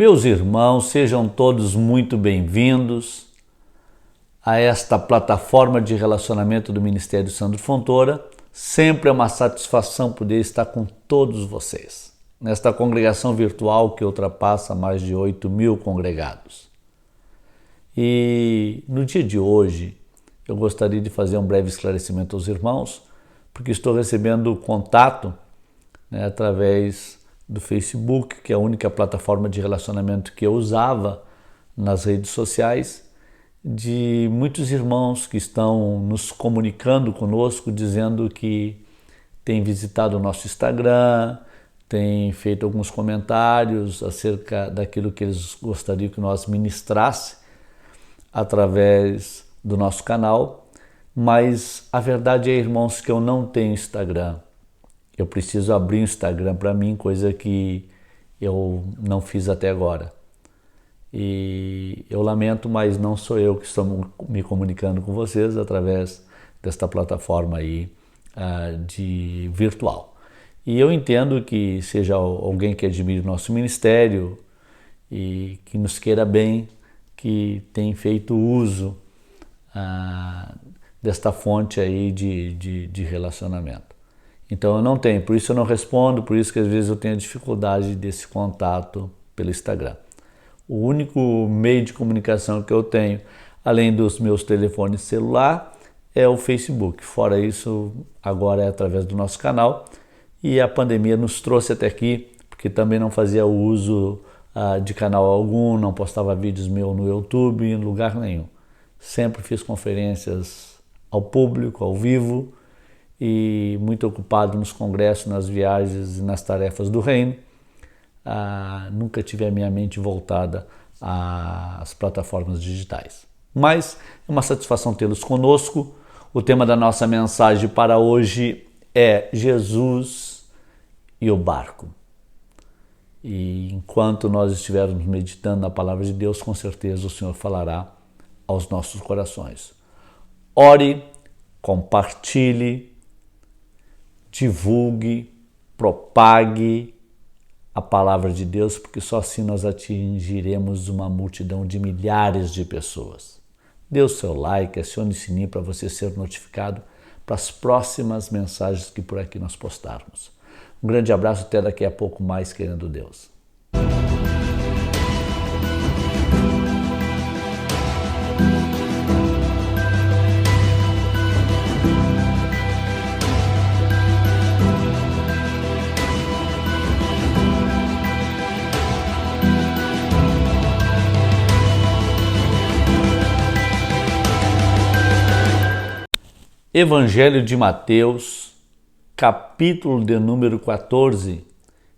Meus irmãos, sejam todos muito bem-vindos a esta plataforma de relacionamento do Ministério Sandro Fontoura. Sempre é uma satisfação poder estar com todos vocês, nesta congregação virtual que ultrapassa mais de 8.000 congregados. E no dia de hoje, eu gostaria de fazer um breve esclarecimento aos irmãos, porque estou recebendo contato através do Facebook, que é a única plataforma de relacionamento que eu usava nas redes sociais, de muitos irmãos que estão nos comunicando conosco, dizendo que têm visitado o nosso Instagram, têm feito alguns comentários acerca daquilo que eles gostariam que nós ministrasse através do nosso canal, mas a verdade é, irmãos, que eu não tenho Instagram. Eu preciso abrir um Instagram para mim, coisa que eu não fiz até agora. E eu lamento, mas não sou eu que estou me comunicando com vocês através desta plataforma aí de virtual. E eu entendo que seja alguém que admire o nosso ministério e que nos queira bem, que tem feito uso desta fonte aí de relacionamento. Então eu não tenho, por isso eu não respondo, por isso que às vezes eu tenho dificuldade desse contato pelo Instagram. O único meio de comunicação que eu tenho, além dos meus telefones celular, é o Facebook. Fora isso, agora é através do nosso canal. E a pandemia nos trouxe até aqui, porque também não fazia uso de canal algum, não postava vídeos meus no YouTube, em lugar nenhum. Sempre fiz conferências ao público, ao vivo, e muito ocupado nos congressos, nas viagens e nas tarefas do reino. Nunca tive a minha mente voltada às plataformas digitais. Mas é uma satisfação tê-los conosco. O tema da nossa mensagem para hoje é Jesus e o barco. E enquanto nós estivermos meditando na palavra de Deus, com certeza o Senhor falará aos nossos corações. Ore, compartilhe, divulgue, propague a palavra de Deus, porque só assim nós atingiremos uma multidão de milhares de pessoas. Dê o seu like, acione o sininho para você ser notificado para as próximas mensagens que por aqui nós postarmos. Um grande abraço, até daqui a pouco mais, querendo Deus. Evangelho de Mateus, capítulo de número 14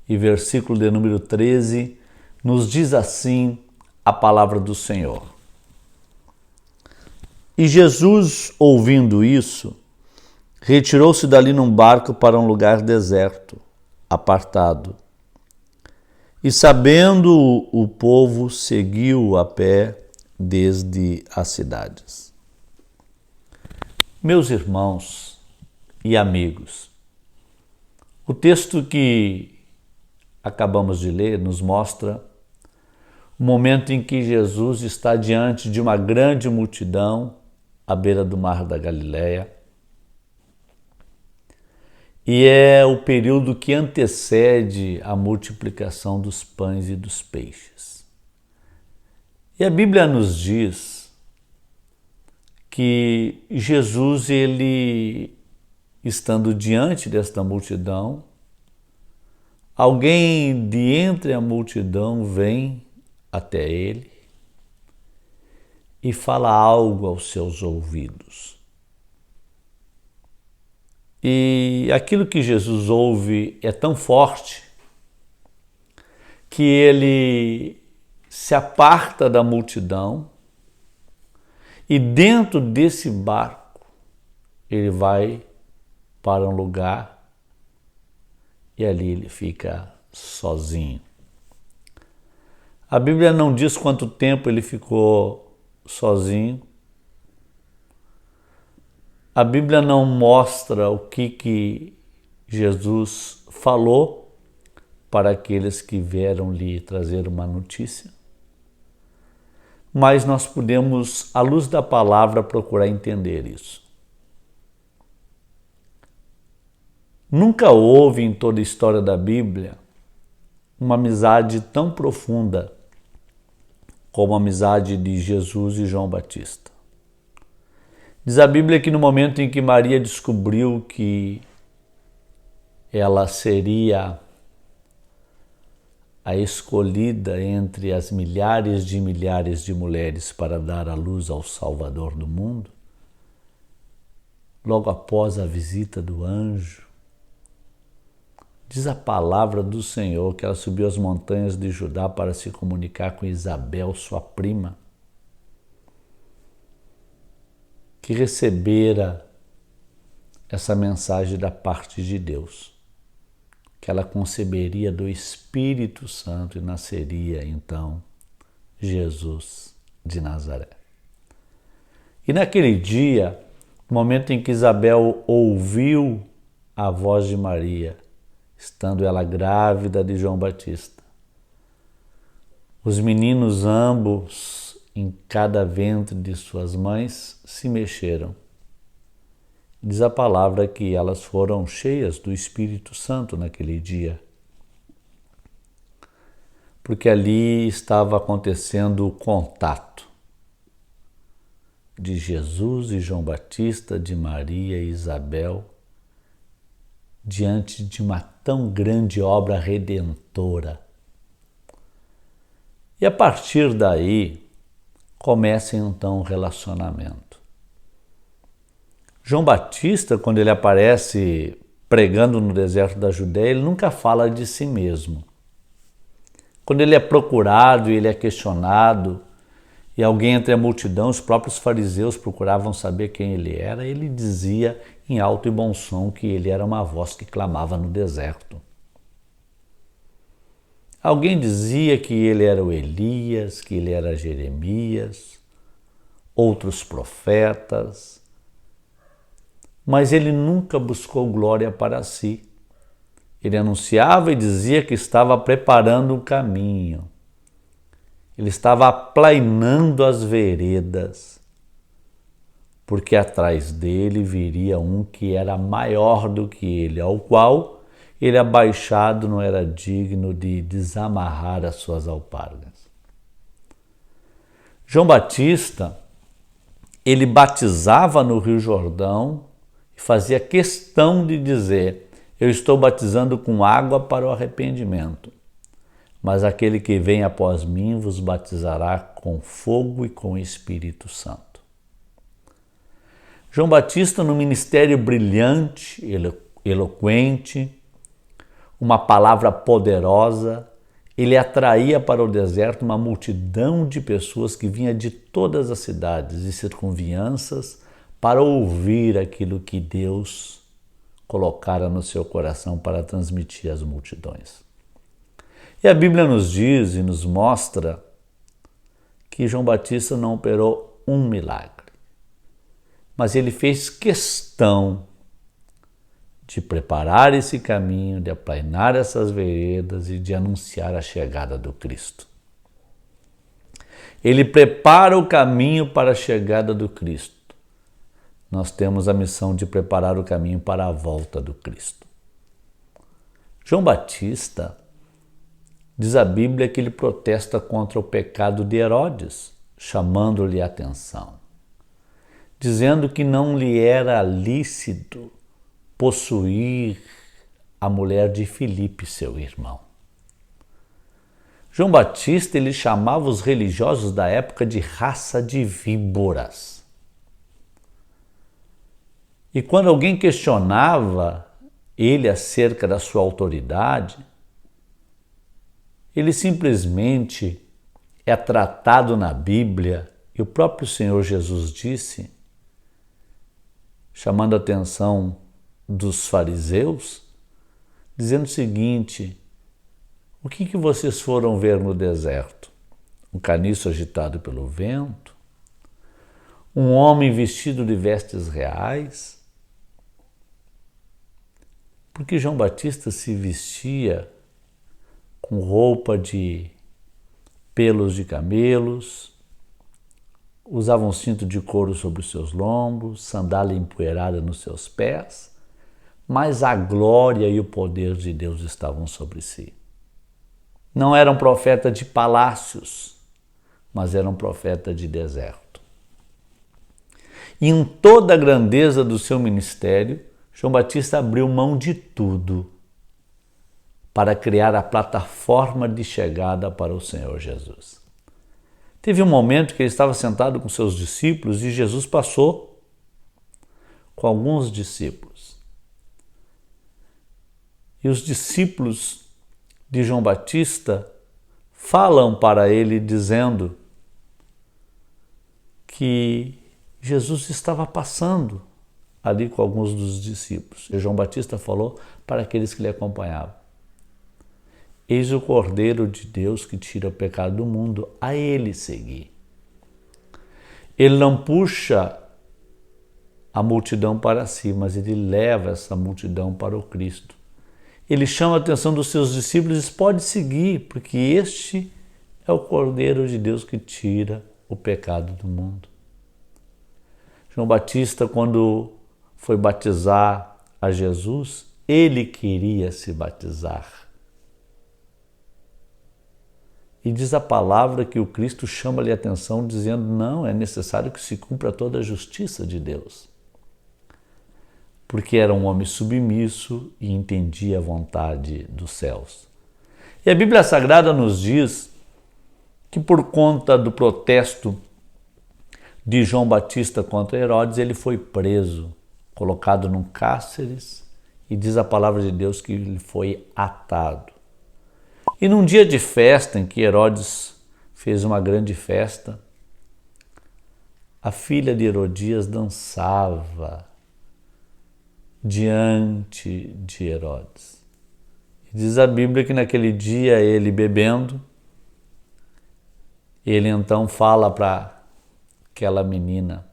e versículo de número 13, nos diz assim a palavra do Senhor. E Jesus, ouvindo isso, retirou-se dali num barco para um lugar deserto, apartado. E sabendo o povo, seguiu a pé desde as cidades. Meus irmãos e amigos, o texto que acabamos de ler nos mostra o momento em que Jesus está diante de uma grande multidão à beira do mar da Galileia, e é o período que antecede a multiplicação dos pães e dos peixes. E a Bíblia nos diz que Jesus, ele estando diante desta multidão, alguém de entre a multidão vem até ele e fala algo aos seus ouvidos. E aquilo que Jesus ouve é tão forte que ele se aparta da multidão e dentro desse barco ele vai para um lugar e ali ele fica sozinho. A Bíblia não diz quanto tempo ele ficou sozinho. A Bíblia não mostra o que Jesus falou para aqueles que vieram lhe trazer uma notícia, mas nós podemos, à luz da palavra, procurar entender isso. Nunca houve em toda a história da Bíblia uma amizade tão profunda como a amizade de Jesus e João Batista. Diz a Bíblia que no momento em que Maria descobriu que ela seria a escolhida entre as milhares de mulheres para dar à luz ao Salvador do mundo, logo após a visita do anjo, diz a palavra do Senhor que ela subiu as montanhas de Judá para se comunicar com Isabel, sua prima, que recebera essa mensagem da parte de Deus, que ela conceberia do Espírito Santo e nasceria, então, Jesus de Nazaré. E naquele dia, no momento em que Isabel ouviu a voz de Maria, estando ela grávida de João Batista, os meninos ambos, em cada ventre de suas mães, se mexeram. Diz a palavra que elas foram cheias do Espírito Santo naquele dia, porque ali estava acontecendo o contato de Jesus e João Batista, de Maria e Isabel, diante de uma tão grande obra redentora. E a partir daí, começa então o relacionamento. João Batista, quando ele aparece pregando no deserto da Judéia, ele nunca fala de si mesmo. Quando ele é procurado e ele é questionado, e alguém entre a multidão, os próprios fariseus procuravam saber quem ele era, ele dizia em alto e bom som que ele era uma voz que clamava no deserto. Alguém dizia que ele era o Elias, que ele era Jeremias, outros profetas, mas ele nunca buscou glória para si. Ele anunciava e dizia que estava preparando o caminho. Ele estava aplainando as veredas, porque atrás dele viria um que era maior do que ele, ao qual ele abaixado não era digno de desamarrar as suas alpargas. João Batista, ele batizava no Rio Jordão e fazia questão de dizer: eu estou batizando com água para o arrependimento, mas aquele que vem após mim vos batizará com fogo e com Espírito Santo. João Batista, no ministério brilhante, eloquente, uma palavra poderosa, ele atraía para o deserto uma multidão de pessoas que vinha de todas as cidades e circunvianças para ouvir aquilo que Deus colocara no seu coração para transmitir às multidões. E a Bíblia nos diz e nos mostra que João Batista não operou um milagre, mas ele fez questão de preparar esse caminho, de aplainar essas veredas e de anunciar a chegada do Cristo. Ele prepara o caminho para a chegada do Cristo. Nós temos a missão de preparar o caminho para a volta do Cristo. João Batista, diz a Bíblia que ele protesta contra o pecado de Herodes, chamando-lhe a atenção, dizendo que não lhe era lícito possuir a mulher de Filipe, seu irmão. João Batista, ele chamava os religiosos da época de raça de víboras. E quando alguém questionava ele acerca da sua autoridade, ele simplesmente é tratado na Bíblia, e o próprio Senhor Jesus disse, chamando a atenção dos fariseus, dizendo o seguinte: o que vocês foram ver no deserto? Um caniço agitado pelo vento? Um homem vestido de vestes reais? Porque João Batista se vestia com roupa de pelos de camelos, usava um cinto de couro sobre os seus lombos, sandália empoeirada nos seus pés, mas a glória e o poder de Deus estavam sobre si. Não era um profeta de palácios, mas era um profeta de deserto. E em toda a grandeza do seu ministério, João Batista abriu mão de tudo para criar a plataforma de chegada para o Senhor Jesus. Teve um momento que ele estava sentado com seus discípulos e Jesus passou com alguns discípulos. E os discípulos de João Batista falam para ele dizendo que Jesus estava passando ali com alguns dos discípulos. E João Batista falou para aqueles que lhe acompanhavam: eis o Cordeiro de Deus que tira o pecado do mundo, a ele seguir. Ele não puxa a multidão para si, mas ele leva essa multidão para o Cristo. Ele chama a atenção dos seus discípulos e diz: pode seguir, porque este é o Cordeiro de Deus que tira o pecado do mundo. João Batista, quando foi batizar a Jesus, ele queria se batizar. E diz a palavra que o Cristo chama-lhe a atenção dizendo: não, é necessário que se cumpra toda a justiça de Deus. Porque era um homem submisso e entendia a vontade dos céus. E a Bíblia Sagrada nos diz que por conta do protesto de João Batista contra Herodes, ele foi preso, colocado num cárceres, e diz a palavra de Deus que ele foi atado. E num dia de festa, em que Herodes fez uma grande festa, a filha de Herodias dançava diante de Herodes. E diz a Bíblia que naquele dia, ele bebendo, ele então fala para aquela menina: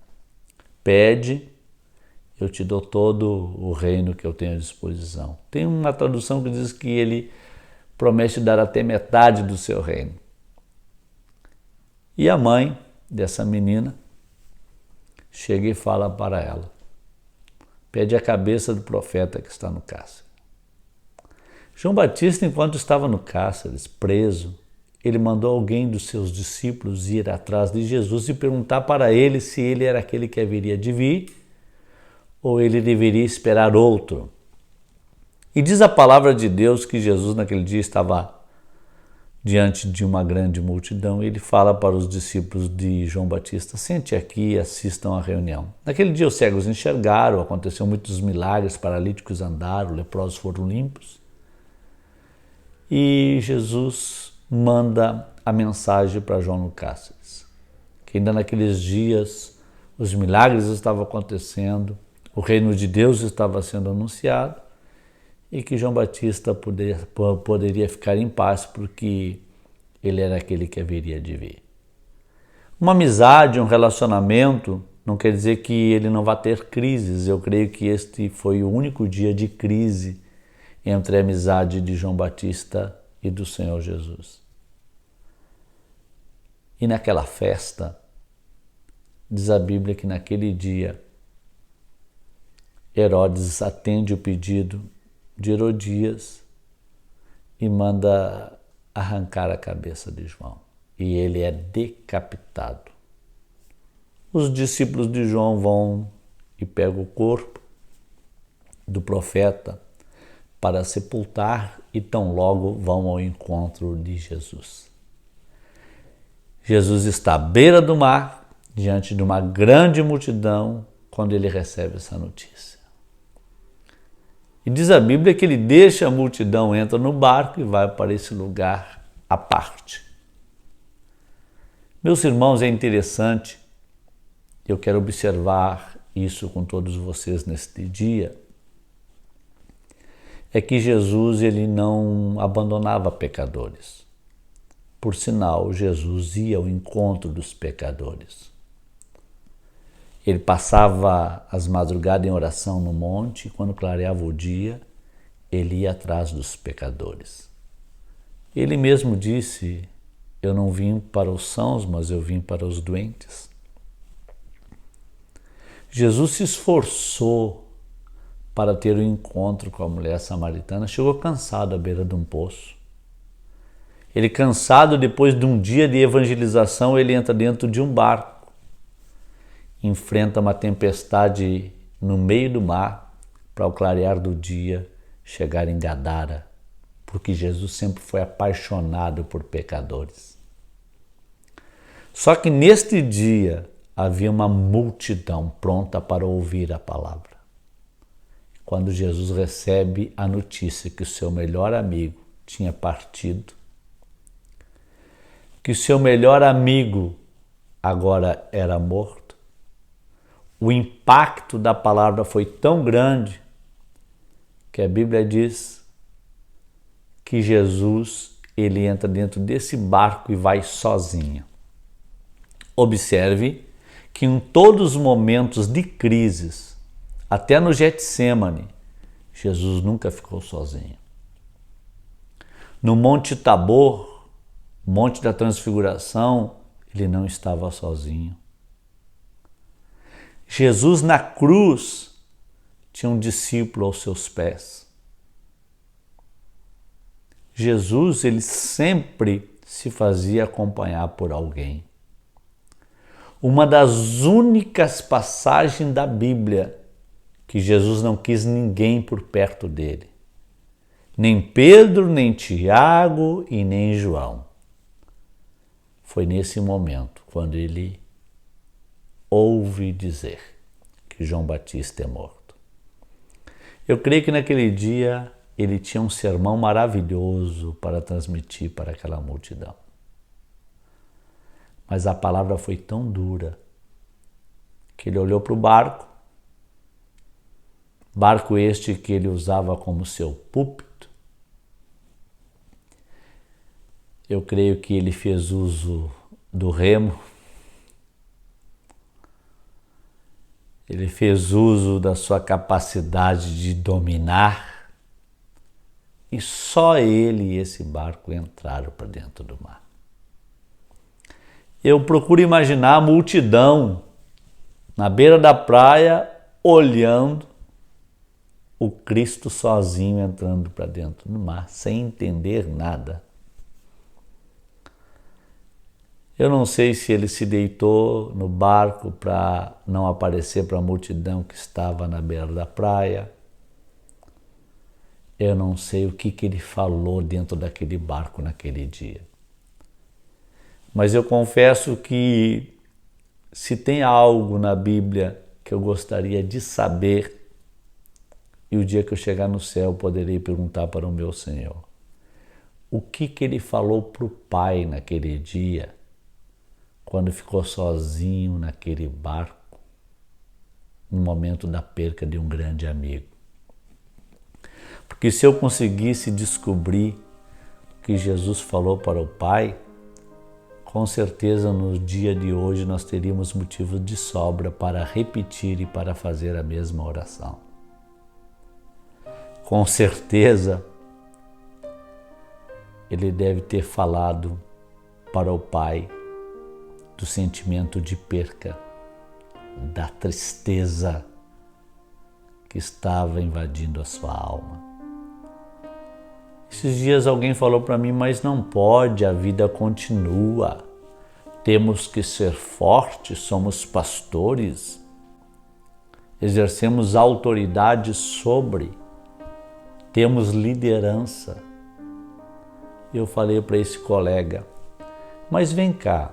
pede, eu te dou todo o reino que eu tenho à disposição. Tem uma tradução que diz que ele promete dar até metade do seu reino. E a mãe dessa menina chega e fala para ela: pede a cabeça do profeta que está no cárcere. João Batista, enquanto estava no cárcere, preso, ele mandou alguém dos seus discípulos ir atrás de Jesus e perguntar para ele se ele era aquele que haveria de vir ou ele deveria esperar outro. E diz a palavra de Deus que Jesus naquele dia estava diante de uma grande multidão e ele fala para os discípulos de João Batista: sente aqui e assistam à reunião. Naquele dia os cegos enxergaram, aconteceu muitos milagres, paralíticos andaram, leprosos foram limpos. E Jesus manda a mensagem para João no cárcere, que ainda naqueles dias os milagres estavam acontecendo, o reino de Deus estava sendo anunciado, e que João Batista poderia ficar em paz porque ele era aquele que haveria de vir. Uma amizade, um relacionamento, não quer dizer que ele não vá ter crises. Eu creio que este foi o único dia de crise entre a amizade de João Batista e do Senhor Jesus. E naquela festa, diz a Bíblia que naquele dia, Herodes atende o pedido de Herodias e manda arrancar a cabeça de João. E ele é decapitado. Os discípulos de João vão e pegam o corpo do profeta para sepultar e tão logo vão ao encontro de Jesus. Jesus está à beira do mar, diante de uma grande multidão, quando ele recebe essa notícia. E diz a Bíblia que ele deixa a multidão, entra no barco e vai para esse lugar à parte. Meus irmãos, é interessante, eu quero observar isso com todos vocês neste dia, é que Jesus ele não abandonava pecadores. Por sinal, Jesus ia ao encontro dos pecadores. Ele passava as madrugadas em oração no monte e quando clareava o dia, ele ia atrás dos pecadores. Ele mesmo disse: eu não vim para os sãos, mas eu vim para os doentes. Jesus se esforçou para ter um encontro com a mulher samaritana. Chegou cansado à beira de um poço. Ele, cansado depois de um dia de evangelização, ele entra dentro de um barco, enfrenta uma tempestade no meio do mar para, ao clarear do dia, chegar em Gadara, porque Jesus sempre foi apaixonado por pecadores. Só que neste dia havia uma multidão pronta para ouvir a palavra. Quando Jesus recebe a notícia que o seu melhor amigo tinha partido, que o seu melhor amigo agora era morto, o impacto da palavra foi tão grande que a Bíblia diz que Jesus, ele entra dentro desse barco e vai sozinho. Observe que em todos os momentos de crises, até no Getsêmani, Jesus nunca ficou sozinho. No Monte Tabor, Monte da Transfiguração, ele não estava sozinho. Jesus na cruz tinha um discípulo aos seus pés. Jesus, ele sempre se fazia acompanhar por alguém. Uma das únicas passagens da Bíblia que Jesus não quis ninguém por perto dele. Nem Pedro, nem Tiago e nem João. Foi nesse momento, quando ele ouve dizer que João Batista é morto. Eu creio que naquele dia ele tinha um sermão maravilhoso para transmitir para aquela multidão. Mas a palavra foi tão dura que ele olhou para o barco este que ele usava como seu púlpito. Eu creio que ele fez uso do remo, ele fez uso da sua capacidade de dominar, e só ele e esse barco entraram para dentro do mar. Eu procuro imaginar a multidão na beira da praia olhando o Cristo sozinho entrando para dentro do mar, sem entender nada. Eu não sei se ele se deitou no barco para não aparecer para a multidão que estava na beira da praia. Eu não sei o que ele falou dentro daquele barco naquele dia. Mas eu confesso que se tem algo na Bíblia que eu gostaria de saber, e o dia que eu chegar no céu poderei perguntar para o meu Senhor, o que ele falou para o Pai naquele dia, quando ficou sozinho naquele barco, no momento da perca de um grande amigo. Porque se eu conseguisse descobrir o que Jesus falou para o Pai, com certeza no dia de hoje nós teríamos motivos de sobra para repetir e para fazer a mesma oração. Com certeza ele deve ter falado para o Pai do sentimento de perca, da tristeza que estava invadindo a sua alma. Esses dias alguém falou para mim, mas não pode, a vida continua. Temos que ser fortes, somos pastores, exercemos autoridade sobre, temos liderança. Eu falei para esse colega, mas vem cá,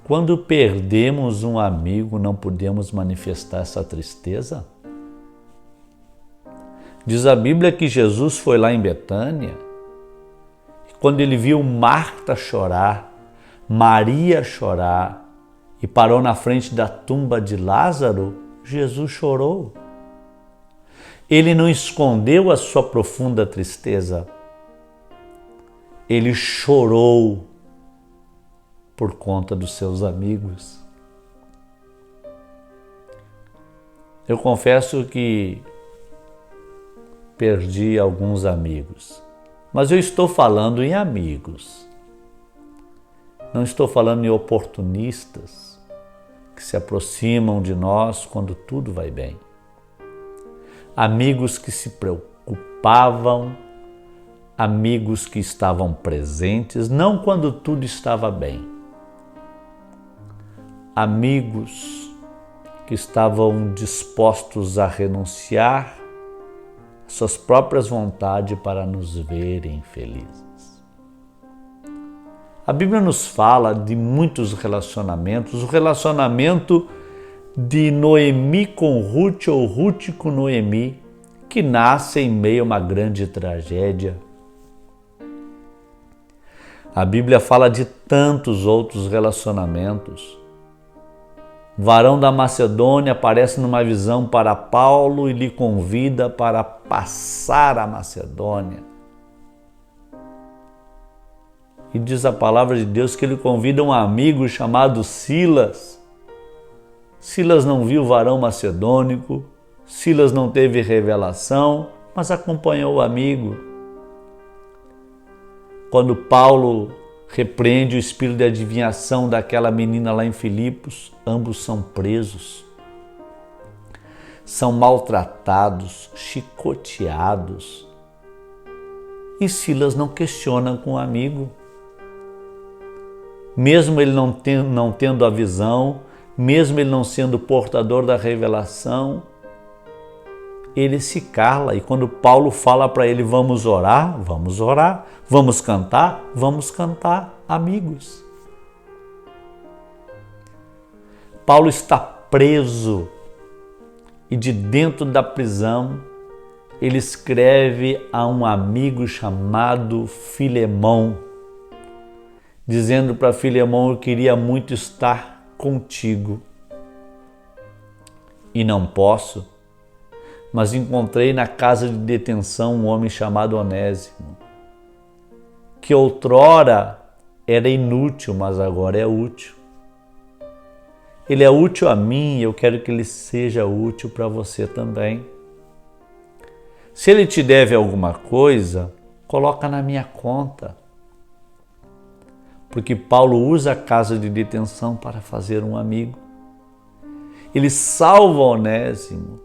quando perdemos um amigo, não podemos manifestar essa tristeza? Diz a Bíblia que Jesus foi lá em Betânia, e quando ele viu Marta chorar, Maria chorar, e parou na frente da tumba de Lázaro, Jesus chorou. Ele não escondeu a sua profunda tristeza, ele chorou por conta dos seus amigos. Eu confesso que perdi alguns amigos Mas eu estou falando em amigos. Não estou falando em oportunistas que se aproximam de nós quando tudo vai bem. Amigos que se preocupavam, amigos que estavam presentes, não quando tudo estava bem. Amigos que estavam dispostos a renunciar às suas próprias vontades para nos verem felizes. A Bíblia nos fala de muitos relacionamentos, o relacionamento de Noemi com Ruth ou Ruth com Noemi, que nasce em meio a uma grande tragédia. A Bíblia fala de tantos outros relacionamentos. O varão da Macedônia aparece numa visão para Paulo e lhe convida para passar a Macedônia. E diz a palavra de Deus que ele convida um amigo chamado Silas. Silas não viu o varão macedônico, Silas não teve revelação, mas acompanhou o amigo. Quando Paulo repreende o espírito de adivinhação daquela menina lá em Filipos, ambos são presos, são maltratados, chicoteados. E Silas não questiona com o amigo. Mesmo ele não tendo a visão, mesmo ele não sendo portador da revelação, ele se cala. E quando Paulo fala para ele, vamos orar, vamos cantar, amigos. Paulo está preso e de dentro da prisão ele escreve a um amigo chamado Filemão, dizendo para Filemão, eu queria muito estar contigo e não posso, mas encontrei na casa de detenção um homem chamado Onésimo, que outrora era inútil, mas agora é útil. Ele é útil a mim e eu quero que ele seja útil para você também. Se ele te deve alguma coisa, coloca na minha conta. Porque Paulo usa a casa de detenção para fazer um amigo. Ele salva Onésimo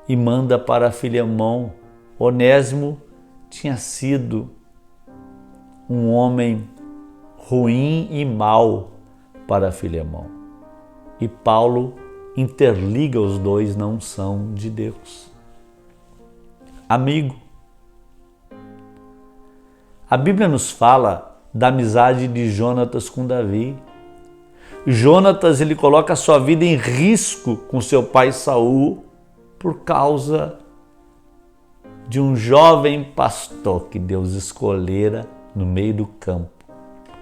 e manda para Filemão. Onésimo tinha sido um homem ruim e mau para Filemão. E Paulo interliga os dois na unção de Deus. Amigo. A Bíblia nos fala da amizade de Jonatas com Davi. Jonatas, ele coloca a sua vida em risco com seu pai Saul por causa de um jovem pastor que Deus escolhera no meio do campo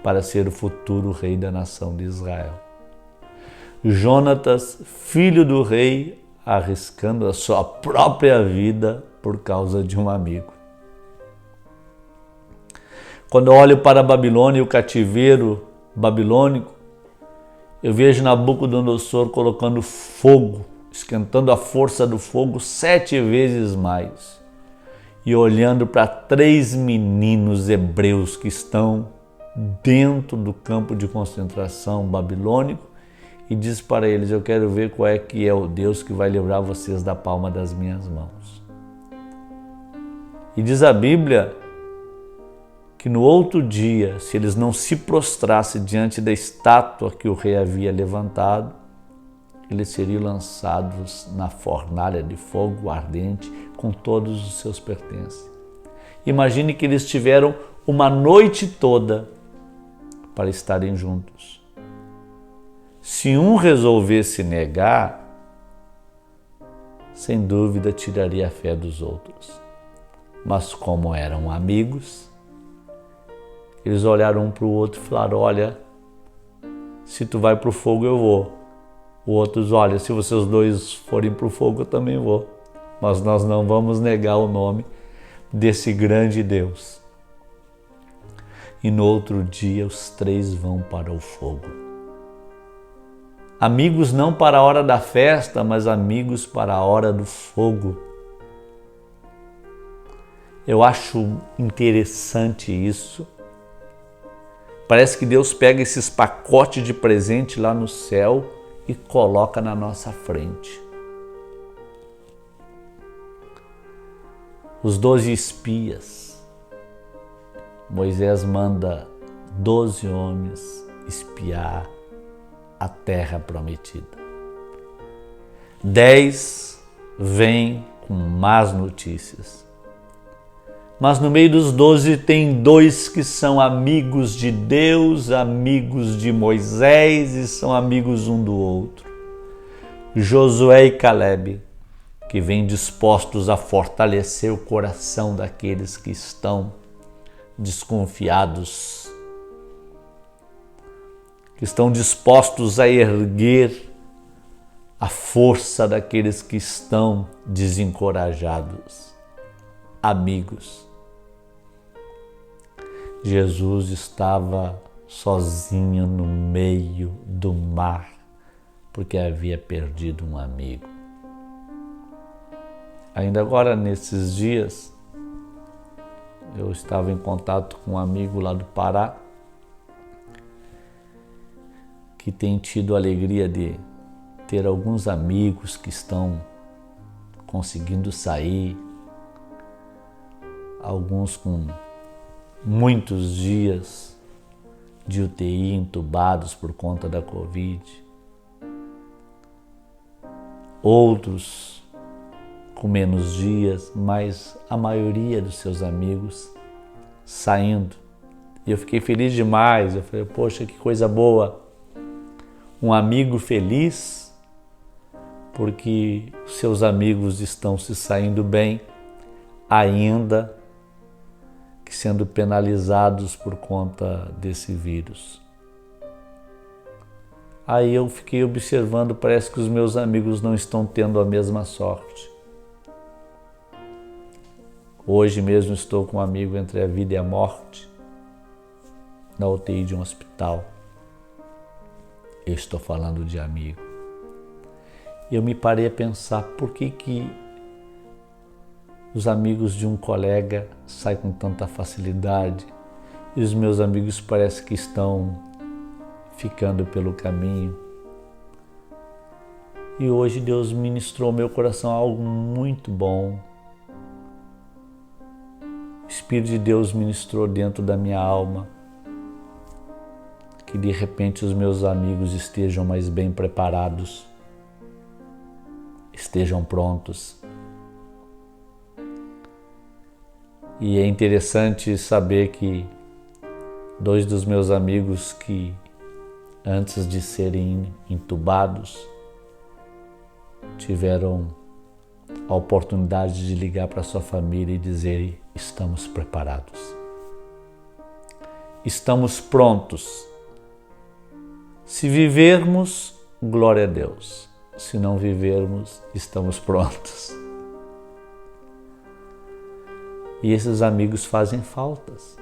para ser o futuro rei da nação de Israel. Jonatas, filho do rei, arriscando a sua própria vida por causa de um amigo. Quando eu olho para a Babilônia e o cativeiro babilônico, eu vejo Nabucodonosor colocando fogo, esquentando a força do fogo 7 vezes mais, e olhando para 3 meninos hebreus que estão dentro do campo de concentração babilônico e diz para eles, eu quero ver qual é que é o Deus que vai livrar vocês da palma das minhas mãos. E diz a Bíblia que no outro dia, se eles não se prostrassem diante da estátua que o rei havia levantado, eles seriam lançados na fornalha de fogo ardente com todos os seus pertences. Imagine que eles tiveram uma noite toda para estarem juntos. Se um resolvesse negar, sem dúvida tiraria a fé dos outros. Mas como eram amigos, eles olharam um para o outro e falaram, olha, se tu vai para o fogo eu vou. O outro diz, olha, se vocês dois forem para o fogo eu também vou. Mas nós não vamos negar o nome desse grande Deus. E no outro dia os 3 vão para o fogo. Amigos não para a hora da festa, mas amigos para a hora do fogo. Eu acho interessante isso. Parece que Deus pega esses pacotes de presente lá no céu e coloca na nossa frente. Os 12 espias. Moisés manda 12 homens espiar a terra prometida. 10 vêm com más notícias. Mas no meio dos 12 tem 2 que são amigos de Deus, amigos de Moisés e são amigos um do outro. Josué e Calebe, que vêm dispostos a fortalecer o coração daqueles que estão desconfiados, que estão dispostos a erguer a força daqueles que estão desencorajados. Amigos. Jesus estava sozinho no meio do mar, porque havia perdido um amigo. Ainda agora, nesses dias, eu estava em contato com um amigo lá do Pará, que tem tido a alegria de ter alguns amigos que estão conseguindo sair, alguns com muitos dias de UTI entubados por conta da Covid, outros com menos dias, mas a maioria dos seus amigos saindo. E eu fiquei feliz demais, eu falei, poxa, que coisa boa, um amigo feliz porque seus amigos estão se saindo bem, ainda que sendo penalizados por conta desse vírus. Aí eu fiquei observando, parece que os meus amigos não estão tendo a mesma sorte. Hoje mesmo estou com um amigo entre a vida e a morte, na UTI de um hospital. Eu estou falando de amigo. E eu me parei a pensar, por que os amigos de um colega saem com tanta facilidade e os meus amigos parece que estão ficando pelo caminho? E hoje Deus ministrou ao meu coração algo muito bom. O Espírito de Deus ministrou dentro da minha alma que de repente os meus amigos estejam mais bem preparados, estejam prontos. E é interessante saber que 2 dos meus amigos que antes de serem entubados tiveram a oportunidade de ligar para sua família e dizer: estamos preparados, estamos prontos. Se vivermos, glória a Deus. Se não vivermos, estamos prontos. E esses amigos fazem faltas,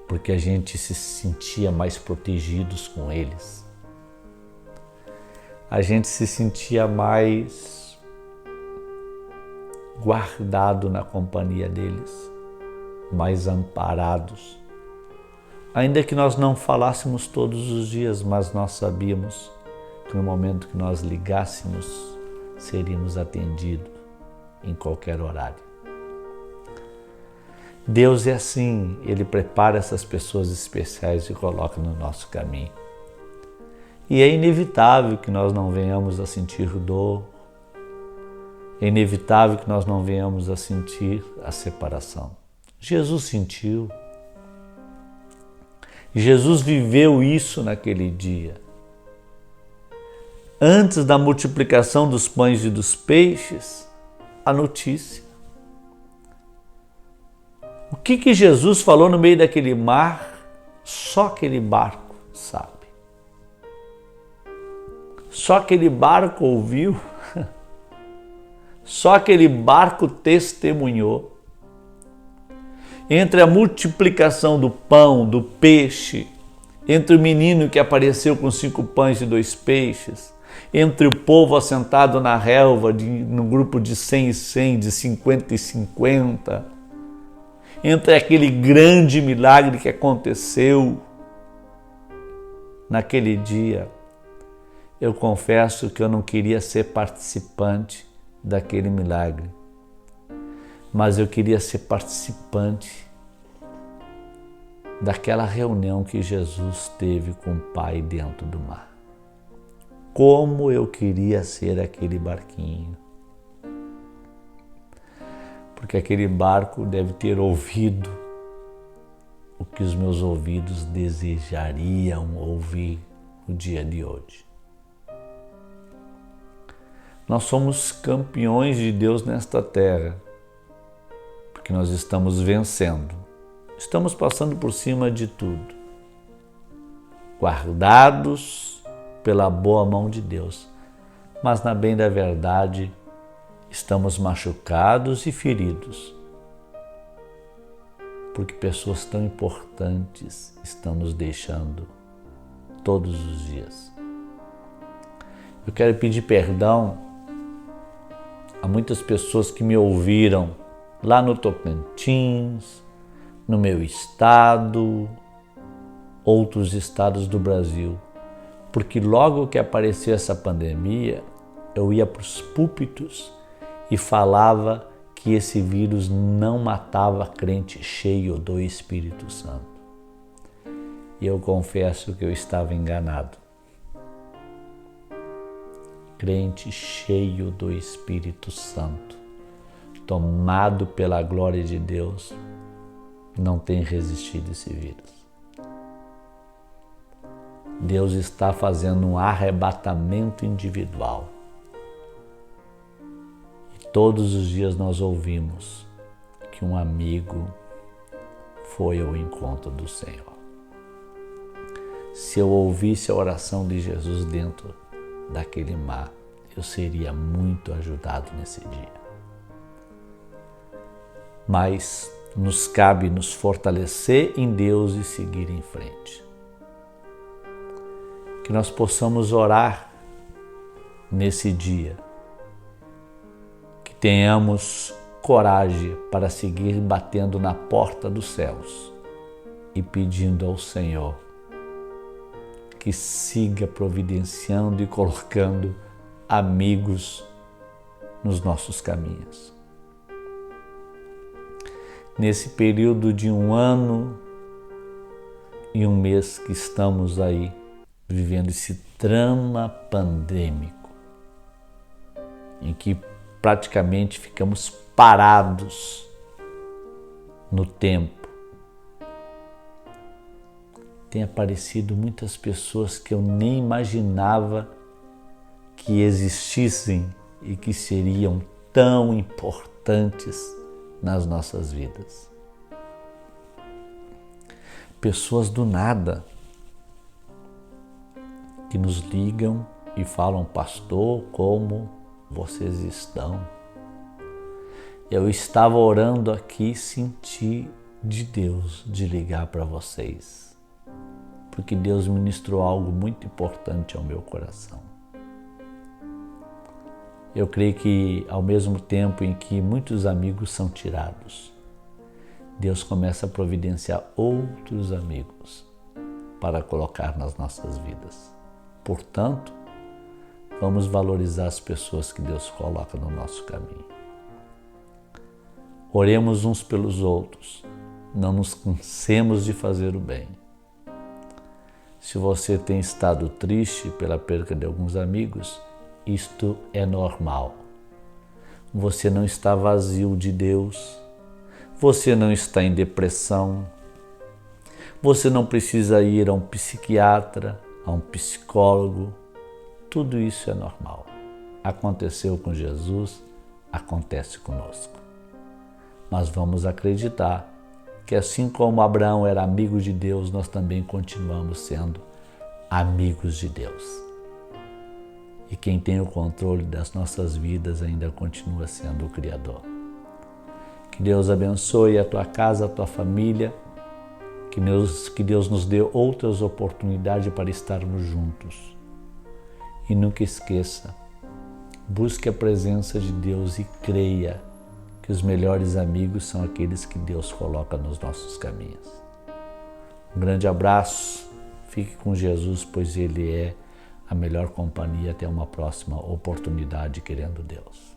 porque a gente se sentia mais protegidos com eles. A gente se sentia mais guardado na companhia deles, mais amparados. Ainda que nós não falássemos todos os dias, mas nós sabíamos que no momento que nós ligássemos, seríamos atendidos em qualquer horário. Deus é assim, Ele prepara essas pessoas especiais e coloca no nosso caminho. E é inevitável que nós não venhamos a sentir dor, é inevitável que nós não venhamos a sentir a separação. Jesus sentiu. Jesus viveu isso naquele dia. Antes da multiplicação dos pães e dos peixes, a notícia. O que Jesus falou no meio daquele mar, só aquele barco sabe. Só aquele barco ouviu, só aquele barco testemunhou. Entre a multiplicação do pão, do peixe, entre o menino que apareceu com 5 pães e 2 peixes, entre o povo assentado na relva, no grupo de 100 e 100, de 50 e 50, entre aquele grande milagre que aconteceu naquele dia, eu confesso que eu não queria ser participante daquele milagre, mas eu queria ser participante daquela reunião que Jesus teve com o Pai dentro do mar. Como eu queria ser aquele barquinho. Porque aquele barco deve ter ouvido o que os meus ouvidos desejariam ouvir no dia de hoje. Nós somos campeões de Deus nesta terra, porque nós estamos vencendo. Estamos passando por cima de tudo, guardados pela boa mão de Deus. Mas, na bem da verdade, estamos machucados e feridos, porque pessoas tão importantes estão nos deixando todos os dias. Eu quero pedir perdão a muitas pessoas que me ouviram lá no Tocantins, no meu estado, outros estados do Brasil, porque logo que apareceu essa pandemia, eu ia para os púlpitos e falava que esse vírus não matava crente cheio do Espírito Santo. E eu confesso que eu estava enganado. Crente cheio do Espírito Santo, tomado pela glória de Deus, não tem resistido esse vírus. Deus está fazendo um arrebatamento individual. E todos os dias nós ouvimos que um amigo foi ao encontro do Senhor. Se eu ouvisse a oração de Jesus dentro daquele mar, eu seria muito ajudado nesse dia. Mas nos cabe nos fortalecer em Deus e seguir em frente. Que nós possamos orar nesse dia, que tenhamos coragem para seguir batendo na porta dos céus e pedindo ao Senhor que siga providenciando e colocando amigos nos nossos caminhos. Nesse período de 1 ano e 1 mês que estamos aí vivendo esse drama pandêmico, em que praticamente ficamos parados no tempo, tem aparecido muitas pessoas que eu nem imaginava que existissem e que seriam tão importantes nas nossas vidas. Pessoas do nada que nos ligam e falam: pastor, como vocês estão? Eu estava orando aqui e senti de Deus de ligar para vocês, porque Deus ministrou algo muito importante ao meu coração. Eu creio que ao mesmo tempo em que muitos amigos são tirados, Deus começa a providenciar outros amigos para colocar nas nossas vidas. Portanto, vamos valorizar as pessoas que Deus coloca no nosso caminho. Oremos uns pelos outros, não nos cansemos de fazer o bem. Se você tem estado triste pela perda de alguns amigos, isto é normal. Você não está vazio de Deus, você não está em depressão, você não precisa ir a um psiquiatra, a um psicólogo. Tudo isso é normal. Aconteceu com Jesus, acontece conosco. Mas vamos acreditar que assim como Abraão era amigo de Deus, nós também continuamos sendo amigos de Deus. E quem tem o controle das nossas vidas ainda continua sendo o Criador. Que Deus abençoe a tua casa, a tua família, que Deus nos dê outras oportunidades para estarmos juntos. E nunca esqueça, busque a presença de Deus e creia que os melhores amigos são aqueles que Deus coloca nos nossos caminhos. Um grande abraço, fique com Jesus, pois Ele é a melhor companhia. Até uma próxima oportunidade, querendo Deus.